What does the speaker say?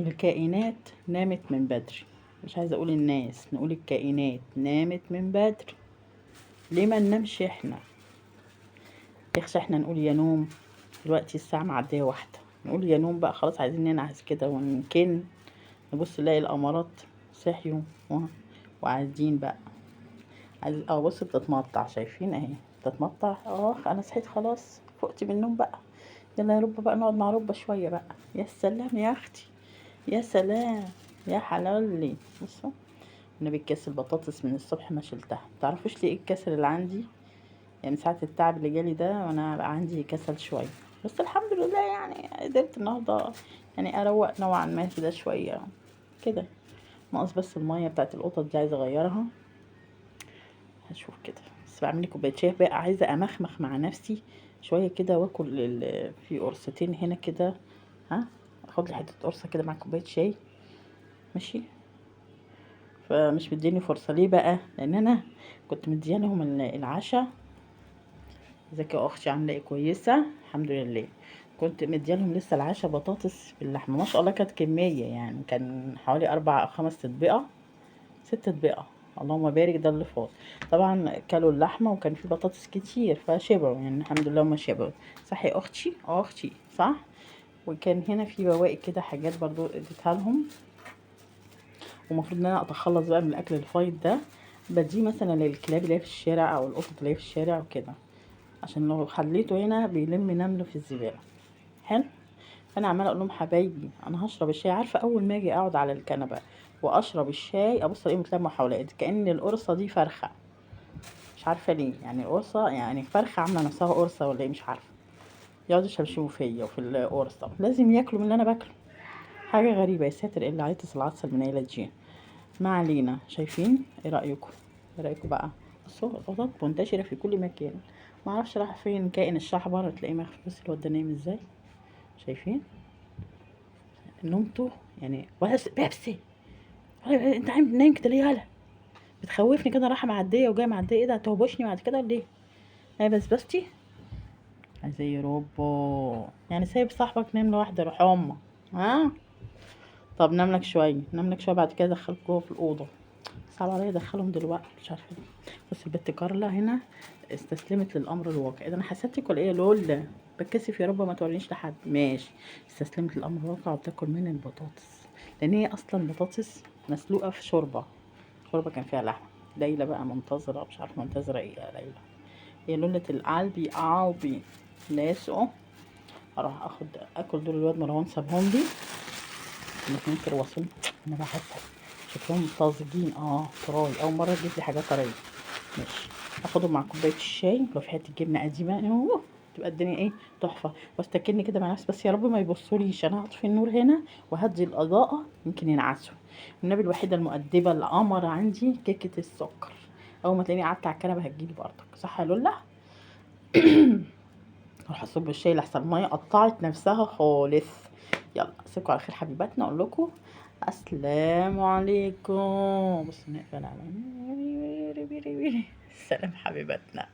الكائنات نامت من بدري. مش عايزة اقول الناس، نقول الكائنات نامت من بدري. ليه ما ننامش احنا؟ يخشى احنا نقول يا نوم. دلوقتي الساعة معدية 1، نقول يا نوم بقى خلاص، عايزين ننعس كده ونكن. نبص نلاقي القمرات صحيوا وقاعدين بقى. عايز بص بتتمطع، شايفين اهي بتتمطع. انا صحيت خلاص، فقت من النوم بقى. يلا يا رب بقى نقعد مع رب شوية بقى. يا سلام يا اختي، يا سلام يا حلالي. بصوا انا بكيس البطاطس من الصبح ما شلتها. متعرفوش ليه ايه الكسل اللي عندي؟ يعني من ساعة التعب اللي جالي ده وانا بقى عندي كسل شوية. بس الحمد لله يعني قدرت النهارده يعني اروق نوعا ما كده شوية كده. ناقص بس المية بتاعت القطط دي عايزة اغيرها. هشوف كده. بس بعمل لي كوبايه شاي بقى، عايزه امخمخ مع نفسي شويه كده واكل في قرصتين هنا كده. ها، اخد لي حته قرصه كده مع كوبايه شاي. ماشي. فمش مديني فرصه ليه بقى؟ لان انا كنت مديانهم العشاء. ازيك يا اختي، عامله ايه؟ كويسه الحمد لله. كنت مديالهم لسه العشاء بطاطس باللحمه، ما شاء الله كانت كميه، يعني كان حوالي 4 أو 5 اطبقه، 6 اطبقه. اللهم بارك، ده اللي فاضل. طبعا كلوا اللحمه وكان في بطاطس كتير فشبعوا، يعني الحمد لله هما شبعوا. صح يا اختي؟ اختي صح. وكان هنا في بواقي كده حاجات برضو اديتها لهم. ومفروض ان انا اتخلص بقى من الاكل الفايض ده. بديه مثلا للكلاب اللي هي في الشارع او القطط اللي هي في الشارع وكده، عشان لو خليته هنا بيلم نمله في الزباله. حلو. فانا عماله اقول لهم حبايبي انا هشرب الشاي. عارفه اول ما اجي اقعد على الكنبه واشرب الشاي ابص الاقيهم اتلموا حواليا كأن القرصه دي فرخه. مش عارفه ليه، يعني القرصه يعني فرخه عامله نفسها قرصه ولا ايه، مش عارفه. يقعدوا يشبشبوا فيا وفي القرصه، لازم ياكلوا من اللي انا باكله. حاجه غريبه. يا ساتر، الا عيطس العطسه من عيله جين. ما علينا. شايفين؟ ايه رايكم؟ ايه رايكم بقى؟ بصوا القطط منتشره في كل مكان. ما اعرفش راح فين كائن الشحبر، تلاقيه مخفي. بص الواد ده نايم ازاي. شايفين نومته؟ يعني بس بيبسي. انت عامل نايم كده ليه يالا؟ بتخوفني كده، رايحه معديه وجايه معديه. ايه ده، هتهبشني بعد كده ولا ايه؟ هي بسبستي زي روبو. يعني سايب صاحبك نام لوحده؟ روح امه. ها. طب نام لك شويه، نام لك شويه، بعد كده دخلك جوه في الاوضه. صعب عليا ادخلهم دلوقتي، مش عارفه ليه. بس البت كارلا هنا استسلمت للامر الواقع. اذا انا حسيتك ولا ايه يا لول؟ بتكسف يا رب ما تورينيش لحد. ماشي. استسلمت للامر الواقع وبتاكل من البطاطس، لان هي اصلا بطاطس مسلوقه في شوربه كان فيها لحمه. ليلى بقى منتظره، مش عارفه منتظره ايه يا ليلى. هي لولة القلبي عاوبي لاسقه. اروح اكل دول. الواد مروان سابهم لي الاتنين كرواسون. انا بحبهم، شكلهم طازجين. طراي، اول مره تجيب لي حاجات طريه. ماشي. اخدهم مع كوبايه الشاي، لو في حته جبنه قديمه تبقى الدنيا ايه، تحفه. واستكني كده مع نفسي. بس يا رب ما يبصوليش، انا هطفي النور هنا وهدي الاضاءه يمكن ينعسوا. النبي الوحيده المؤدبه القمر عندي كيكه السكر. اول ما تلاقيني قعدت على الكنبه هتجيلي برضك. صح يا لولا؟ اروح اصب الشاي لحسن الميه قطعت نفسها خالص. يلا اسيبكم على خير حبيباتنا. اقول لكم السلام عليكم. بص نقفل على السلام حبيباتنا.